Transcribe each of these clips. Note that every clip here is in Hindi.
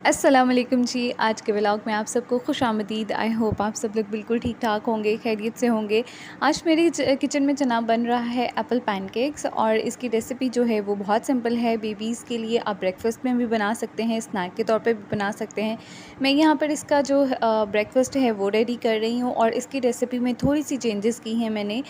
अस्सलाम वालेकुम जी। आज के व्लॉग में आप सबको खुशामदीद। आई होप आप सब लोग बिल्कुल ठीक ठाक होंगे, खैरियत से होंगे। आज मेरे किचन में जना बन रहा है एप्पल पैनकेक्स और इसकी रेसिपी जो है वो बहुत सिंपल है। बेबीज़ के लिए आप ब्रेकफास्ट में भी बना सकते हैं, स्नैक के तौर पे भी बना सकते हैं। मैं यहाँ पर इसका जो ब्रेकफास्ट है वो रेडी कर रही हूँ और इसकी रेसिपी में थोड़ी सी चेंजेस की हैं मैंने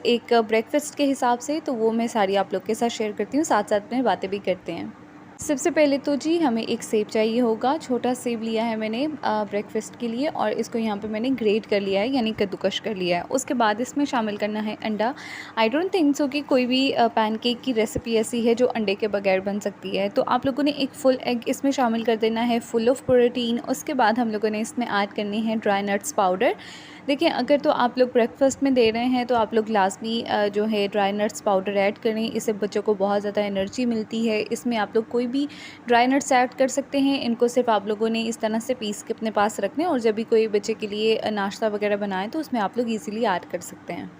एक ब्रेकफास्ट के हिसाब से, तो वो मैं सारी आप लोग के साथ शेयर करती हूँ, साथ साथ में बातें भी करते हैं। सबसे पहले तो जी हमें एक सेब चाहिए होगा। छोटा सेब लिया है मैंने ब्रेकफ़ास्ट के लिए और इसको यहाँ पे मैंने ग्रेट कर लिया है, यानी कद्दूकश कर लिया है। उसके बाद इसमें शामिल करना है अंडा। आई डोंट थिंक सो कि कोई भी पैनकेक की रेसिपी ऐसी है जो अंडे के बगैर बन सकती है। तो आप लोगों ने एक फुल एग इसमें शामिल कर देना है, फुल ऑफ प्रोटीन। उसके बाद हम लोगों ने इसमें ऐड करनी है ड्राई नट्स पाउडर। देखिए, अगर तो आप लोग ब्रेकफ़ास्ट में दे रहे हैं तो आप लोग लाज़मी जो है ड्राई नट्स पाउडर ऐड करें। इससे बच्चों को बहुत ज़्यादा एनर्जी मिलती है। इसमें आप लोग कोई भी ड्राई नट्स ऐड कर सकते हैं। इनको सिर्फ आप लोगों ने इस तरह से पीस के अपने पास रखने और जब भी कोई बच्चे के लिए नाश्ता वगैरह बनाएं तो उसमें आप लोग ईज़िली ऐड कर सकते हैं।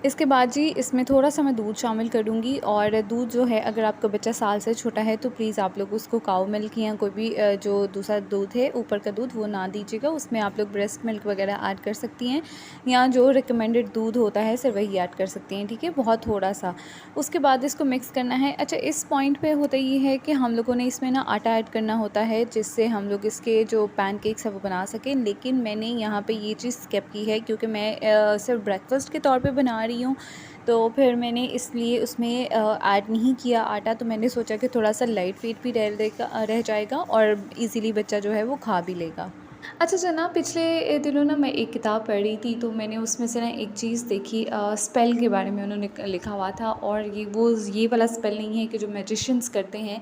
इसके बाद जी इसमें थोड़ा-सा मैं दूध शामिल करूँगी और दूध जो है, अगर आपका बच्चा साल से छोटा है तो प्लीज़ आप लोग उसको काऊ मिल्क या कोई भी जो दूसरा दूध है, ऊपर का दूध, वो ना दीजिएगा। उसमें आप लोग ब्रेस्ट मिल्क वगैरह ऐड कर सकती हैं या जो रिकमेंडेड दूध होता है सिर्फ वही ऐड कर सकती हैं, ठीक है? बहुत थोड़ा-सा। उसके बाद इसको मिक्स करना है। अच्छा, इस पॉइंट पे होता ये है कि हम लोगों ने इसमें ना आटा ऐड करना होता है, जिससे हम लोग इसके जो पैनकेक्स हैं वो बना सकें। लेकिन मैंने यहाँ पे ये चीज़ स्किप की है क्योंकि मैं सिर्फ ब्रेकफ़ास्ट के तौर पे बना रही हूँ, तो फिर मैंने इसलिए उसमें ऐड नहीं किया आटा। तो मैंने सोचा कि थोड़ा-सा लाइट वेट भी रह जाएगा और इजीली बच्चा जो है वो खा भी लेगा। अच्छा जना, पिछले दिनों ना मैं एक किताब पढ़ रही थी, तो मैंने उसमें से ना एक चीज़ देखी, स्पेल के बारे में उन्होंने लिखा हुआ था। और ये वाला स्पेल नहीं है कि जो मैजिशियंस करते हैं,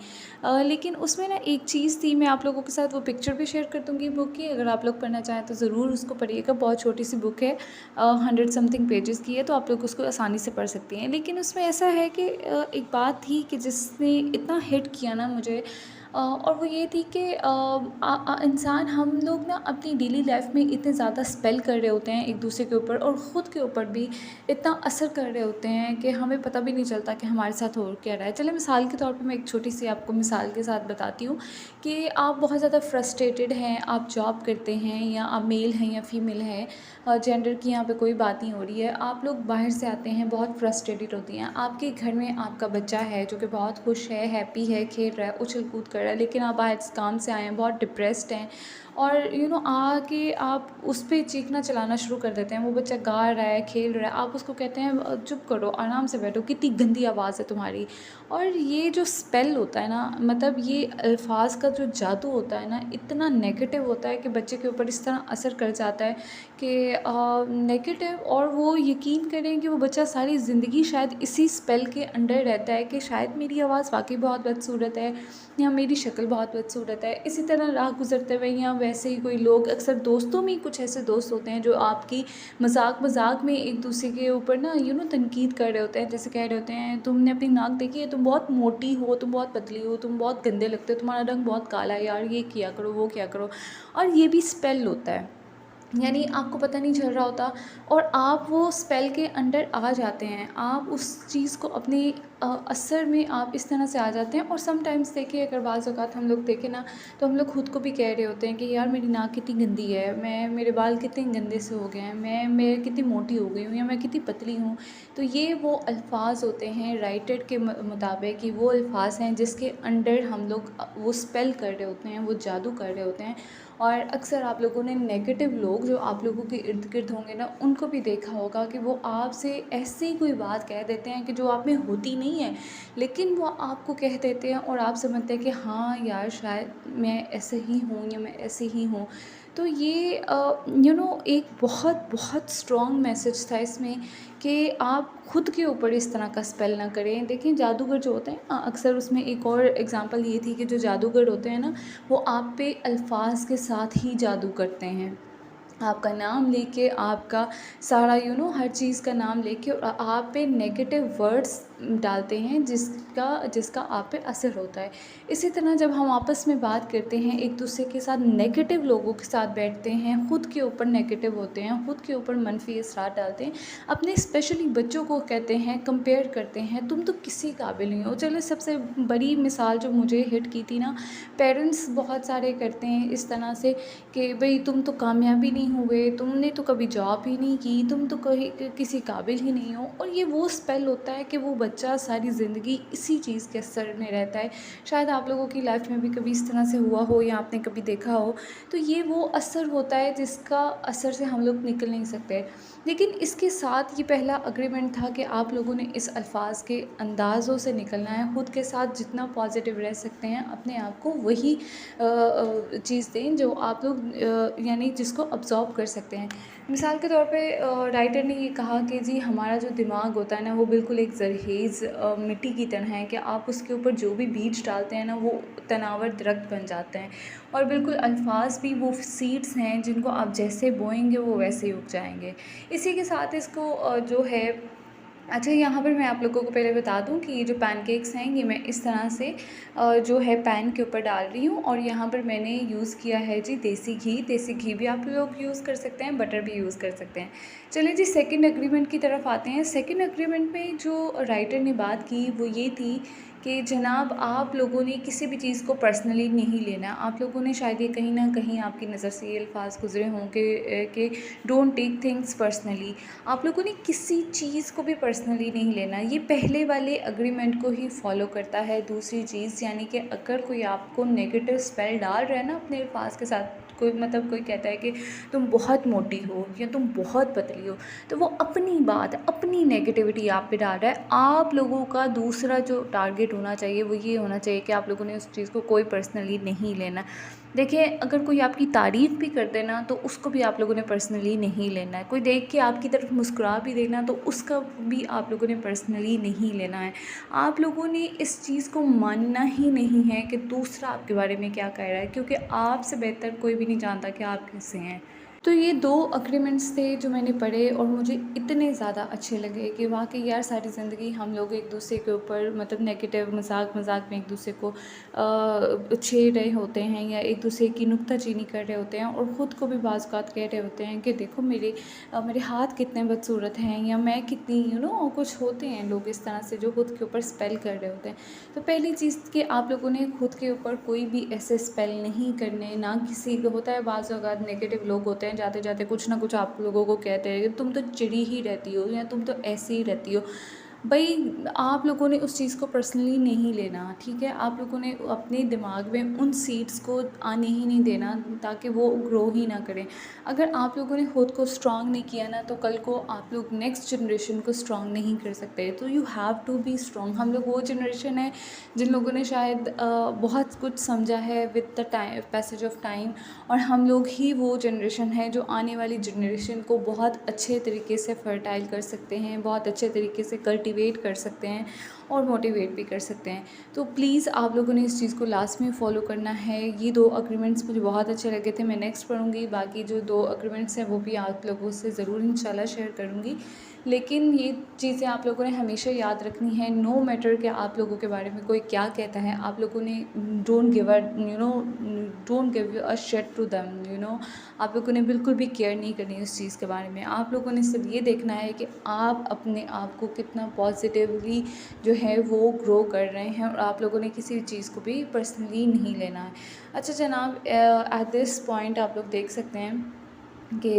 लेकिन उसमें ना एक चीज़ थी। मैं आप लोगों के साथ वो पिक्चर भी शेयर कर दूँगी बुक की, अगर आप लोग पढ़ना चाहें तो ज़रूर उसको पढ़िएगा। बहुत छोटी सी बुक है, 100 समथिंग पेजेस की है, तो आप लोग उसको आसानी से पढ़ सकती हैं। लेकिन उसमें ऐसा है कि एक बात थी कि जिसने इतना हिट किया ना मुझे, और वो ये थी कि इंसान, हम लोग ना अपनी डेली लाइफ में इतने ज़्यादा स्पेल कर रहे होते हैं एक दूसरे के ऊपर और ख़ुद के ऊपर भी इतना असर कर रहे होते हैं कि हमें पता भी नहीं चलता कि हमारे साथ हो क्या रहा है। चलिए, मिसाल के तौर पे मैं एक छोटी सी आपको मिसाल के साथ बताती हूँ कि आप बहुत ज़्यादा फ्रस्ट्रेटेड हैं, आप जॉब करते हैं या आप मेल हैं या फीमेल हैं, जेंडर की यहाँ पे कोई बात नहीं हो रही है। आप लोग बाहर से आते हैं, बहुत फ्रस्ट्रेटेड होती हैं। आपके घर में आपका बच्चा है जो कि बहुत खुश है, हैप्पी है, खेल रहा है, उछल कूद कर रहा है, लेकिन आप बाहर से काम से आए हैं, बहुत डिप्रेस्ड हैं और आके आप उस पे चीखना चलाना शुरू कर देते हैं। वो बच्चा गा रहा है, खेल रहा है, आप उसको कहते हैं चुप करो, आराम से बैठो, कितनी गंदी आवाज़ है तुम्हारी। और ये जो स्पेल होता है ना, मतलब ये अल्फाज का जो जादू होता है ना, इतना नेगेटिव होता है कि बच्चे के ऊपर इस तरह असर कर जाता है कि नेगेटिव। और वो यकीन करें कि वो बच्चा सारी ज़िंदगी शायद इसी स्पेल के अंडर रहता है कि शायद मेरी आवाज़ वाकई बहुत बदसूरत है या मेरी शक्ल बहुत बदसूरत है। इसी तरह राह गुज़रते हुए या वैसे ही कोई लोग, अक्सर दोस्तों में कुछ ऐसे दोस्त होते हैं जो आपकी मजाक में एक दूसरे के ऊपर ना तनकीद कर रहे होते हैं। जैसे कह रहे होते हैं, तुमने अपनी नाक देखी है, तुम बहुत मोटी हो, तुम बहुत पतली हो, तुम बहुत गंदे लगते हो, तुम्हारा रंग बहुत काला है यार, ये किया करो, वो किया करो। और ये भी स्पेल होता है, यानी आपको पता नहीं चल रहा होता और आप वो स्पेल के अंडर आ जाते हैं। आप उस चीज़ को अपने असर में आप इस तरह से आ जाते हैं। और समटाइम्स देखिए, अगर बाज़ औक़ात हम लोग देखें ना, तो हम लोग खुद को भी कह रहे होते हैं कि यार मेरी नाक कितनी गंदी है, मेरे बाल कितने गंदे से हो गए हैं, मैं कितनी मोटी हो गई हूँ या मैं कितनी पतली हूँ। तो ये वो अल्फ़ाज़ होते हैं राइटर के मुताबिक, कि वो अल्फ़ाज़ हैं जिसके अंडर हम लोग वो स्पेल कर रहे होते हैं, वो जादू कर रहे होते हैं। और अक्सर आप लोगों ने नेगेटिव लोग जो आप लोगों के इर्द गिर्द होंगे ना, उनको भी देखा होगा कि वो आपसे ऐसी कोई बात कह देते हैं कि जो आप में होती नहीं है, लेकिन वो आपको कह देते हैं और आप समझते हैं कि हाँ यार, शायद मैं ऐसे ही हूँ या मैं ऐसे ही हूँ। तो ये एक बहुत बहुत स्ट्रॉन्ग मैसेज था इसमें कि आप खुद के ऊपर इस तरह का स्पेल ना करें। देखिए, जादूगर जो होते हैं ना, अक्सर उसमें एक और एग्जांपल ये थी कि जो जादूगर होते हैं ना, वो आप पे अल्फाज के साथ ही जादू करते हैं। आपका नाम लेके, आपका सारा हर चीज़ का नाम लेके, और आप पे नेगेटिव वर्ड्स डालते हैं जिसका जिसका आप पे असर होता है। इसी तरह जब हम आपस में बात करते हैं, एक दूसरे के साथ नेगेटिव लोगों के साथ बैठते हैं, खुद के ऊपर नेगेटिव होते हैं, खुद के ऊपर मनफी असरात डालते हैं, अपने स्पेशली बच्चों को कहते हैं, कंपेयर करते हैं, तुम तो किसी काबिल नहीं हो। चलो सबसे बड़ी मिसाल जो मुझे हिट की थी ना, पेरेंट्स बहुत सारे करते हैं इस तरह से कि भाई तुम तो कामयाबी नहीं हुए, तुमने तो कभी जॉब ही नहीं की, तुम तो कहीं किसी काबिल ही नहीं हो। और ये वो स्पेल होता है कि वो बच्चा सारी ज़िंदगी इसी चीज़ के असर में रहता है। शायद आप लोगों की लाइफ में भी कभी इस तरह से हुआ हो या आपने कभी देखा हो। तो ये वो असर होता है जिसका असर से हम लोग निकल नहीं सकते। लेकिन इसके साथ ये पहला एग्रीमेंट था कि आप लोगों ने इस अल्फाज के अंदाज़ों से निकलना है, खुद के साथ जितना पॉजिटिव रह सकते हैं अपने आप को वही चीज़ दें जो आप लोग यानी जिसको अब्ज़ॉर्ब कर सकते हैं। मिसाल के तौर पे राइटर ने ये कहा कि जी हमारा जो दिमाग होता है ना, वो बिल्कुल एक ज़रख़ेज़ मिट्टी की तरह है कि आप उसके ऊपर जो भी बीज डालते हैं ना, वो तनावर दरख्त बन जाते हैं। और बिल्कुल अल्फाज भी वो सीड्स हैं जिनको आप जैसे बोएंगे वो वैसे ही उग जाएंगे। इसी के साथ इसको जो है, अच्छा यहाँ पर मैं आप लोगों को पहले बता दूं कि ये जो पैनकेक्स हैं ये मैं इस तरह से जो है पैन के ऊपर डाल रही हूँ। और यहाँ पर मैंने यूज़ किया है जी देसी घी। देसी घी भी आप लोग यूज़ कर सकते हैं, बटर भी यूज़ कर सकते हैं। चलिए जी सेकंड एग्रीमेंट की तरफ आते हैं। सेकंड एग्रीमेंट में जो राइटर ने बात की वो ये थी कि जनाब आप लोगों ने किसी भी चीज़ को पर्सनली नहीं लेना। आप लोगों ने शायद ये कहीं ना कहीं आपकी नज़र से ये अल्फाज गुजरे हों कि डोंट टेक थिंग्स पर्सनली। आप लोगों ने किसी चीज़ को भी पर्सनली नहीं लेना। ये पहले वाले एग्रीमेंट को ही फॉलो करता है। दूसरी चीज़ यानी कि अगर कोई आपको नेगेटिव स्पेल डाल रहा है ना अपने अल्फाज के साथ, कोई मतलब कोई कहता है कि तुम बहुत मोटी हो या तुम बहुत पतली हो, तो वो अपनी बात, अपनी नेगेटिविटी आप पे डाल रहा है। आप लोगों का दूसरा जो टारगेट होना चाहिए वो ये होना चाहिए कि आप लोगों ने उस चीज़ को कोई पर्सनली नहीं लेना। देखिए अगर कोई आपकी तारीफ़ भी कर देना तो उसको भी आप लोगों ने पर्सनली नहीं लेना है। कोई देख के आपकी तरफ मुस्कुरा भी देना तो उसका भी आप लोगों ने पर्सनली नहीं लेना है। आप लोगों ने इस चीज़ को मानना ही नहीं है कि दूसरा आपके बारे में क्या कह रहा है, क्योंकि आपसे बेहतर कोई भी नहीं जानता कि आप कैसे हैं। तो ये 2 एग्रीमेंट्स थे जो मैंने पढ़े और मुझे इतने ज़्यादा अच्छे लगे कि वाक़ई यार सारी ज़िंदगी हम लोग एक दूसरे के ऊपर मतलब नेगेटिव मज़ाक में एक दूसरे को छेड़ रहे होते हैं या एक दूसरे की नुक्ताचीनी कर रहे होते हैं और ख़ुद को भी बाज़ औक़ात कह रहे होते हैं कि देखो मेरे हाथ कितने बदसूरत हैं या मैं कितनी कुछ होते हैं लोग इस तरह से जो ख़ुद के ऊपर स्पेल कर रहे होते हैं। तो पहली चीज़ कि आप लोगों ने ख़ुद के ऊपर कोई भी ऐसे स्पेल नहीं करने, ना किसी को होता है बाज़ औक़ात नेगेटिव लोग होते हैं जाते जाते कुछ ना कुछ आप लोगों को कहते हैं कि तुम तो चिड़ी ही रहती हो या तुम तो ऐसी ही रहती हो। भाई आप लोगों ने उस चीज़ को पर्सनली नहीं लेना, ठीक है। आप लोगों ने अपने दिमाग में उन सीड्स को आने ही नहीं देना ताकि वो ग्रो ही ना करें। अगर आप लोगों ने खुद को स्ट्रांग नहीं किया ना तो कल को आप लोग नेक्स्ट जनरेशन को स्ट्रांग नहीं कर सकते। तो you have to be strong. हम लोग वो जनरेशन है जिन लोगों ने शायद बहुत कुछ समझा है with the time passage of time, और हम लोग ही वो जनरेशन है जो आने वाली जनरेशन को बहुत अच्छे तरीके से फर्टाइल कर सकते हैं, बहुत अच्छे तरीके से कल्टिवेट कर सकते हैं और मोटिवेट भी कर सकते हैं। तो प्लीज़ आप लोगों ने इस चीज़ को लास्ट में फॉलो करना है। ये 2 एग्रीमेंट्स मुझे बहुत अच्छे लगे थे। मैं नेक्स्ट पढ़ूँगी, बाकी जो 2 एग्रीमेंट्स हैं वो भी आप लोगों से ज़रूर इंशाल्लाह शेयर करूँगी। लेकिन ये चीज़ें आप लोगों ने हमेशा याद रखनी है, नो मैटर कि आप लोगों के बारे में कोई क्या कहता है। आप लोगों ने don't give a shit to them. आप लोगों ने बिल्कुल भी केयर नहीं करनी उस चीज़ के बारे में। आप लोगों ने सिर्फ ये देखना है कि आप अपने आप को कितना पॉजिटिवली जो है वो ग्रो कर रहे हैं और आप लोगों ने किसी चीज़ को भी पर्सनली नहीं लेना है। अच्छा जनाब, एट दिस पॉइंट आप लोग देख सकते हैं कि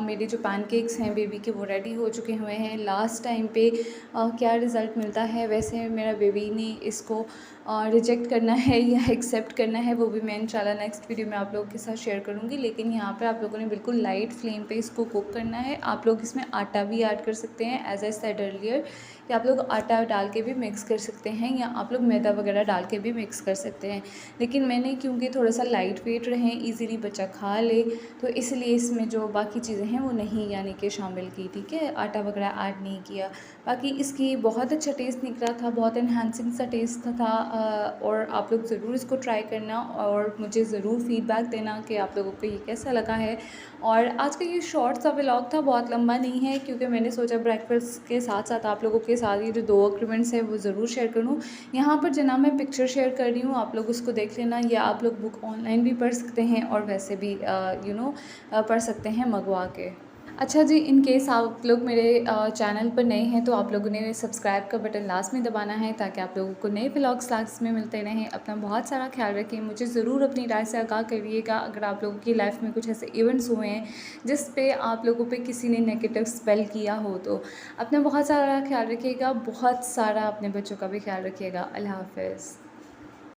मेरे जो पैनकेक्स हैं बेबी के वो रेडी हो चुके हुए हैं। लास्ट टाइम पे क्या रिज़ल्ट मिलता है, वैसे मेरा बेबी ने इसको रिजेक्ट करना है या एक्सेप्ट करना है वो भी मैं इंशाल्लाह नेक्स्ट वीडियो में आप लोगों के साथ शेयर करूँगी। लेकिन यहाँ पे आप लोगों ने बिल्कुल लाइट फ्लेम पे इसको कुक करना है। आप लोग इसमें आटा भी ऐड कर सकते हैं, एज आई सेड अर्लियर कि आप लोग आटा डाल के भी मिक्स कर सकते हैं या आप लोग मैदा वगैरह डाल के भी मिक्स कर सकते हैं। लेकिन मैंने क्योंकि थोड़ा सा लाइट वेट रहें, ईज़िली बच्चा खा ले, तो इसलिए इसमें जो बाकी चीज़ें हैं वो नहीं यानी कि शामिल की, ठीक है, आटा वगैरह ऐड नहीं किया। बाकी इसकी बहुत अच्छा टेस्ट निकला था, बहुत एनहांसिंग सा टेस्ट था और आप लोग ज़रूर इसको ट्राई करना और मुझे ज़रूर फ़ीडबैक देना कि आप लोगों को ये कैसा लगा है। और आज का ये शॉर्ट सा व्लॉग था, बहुत लंबा नहीं है, क्योंकि मैंने सोचा ब्रेकफास्ट के साथ साथ आप लोगों के साथ ये जो 2 एग्रीमेंट्स हैं वो ज़रूर शेयर करूँ। यहाँ पर जना मैं पिक्चर शेयर कर रही हूँ, आप लोग उसको देख लेना, या आप लोग बुक ऑनलाइन भी पढ़ सकते हैं और वैसे भी पढ़ सकते हैं मंगवा के। अच्छा जी, इन केस आप लोग मेरे चैनल पर नए हैं तो आप लोगों ने सब्सक्राइब का बटन लास्ट में दबाना है, ताकि आप लोगों को नए व्लॉग्स लास्ट में मिलते रहें। अपना बहुत सारा ख्याल रखिए, मुझे ज़रूर अपनी राय से आगाह करिएगा अगर आप लोगों की लाइफ में कुछ ऐसे इवेंट्स हुए हैं जिस पे आप लोगों पे किसी ने नेगेटिव स्पेल किया हो। तो अपना बहुत सारा ख्याल रखिएगा, बहुत सारा अपने बच्चों का भी ख्याल रखिएगा। अल्लाह हाफ़िज़।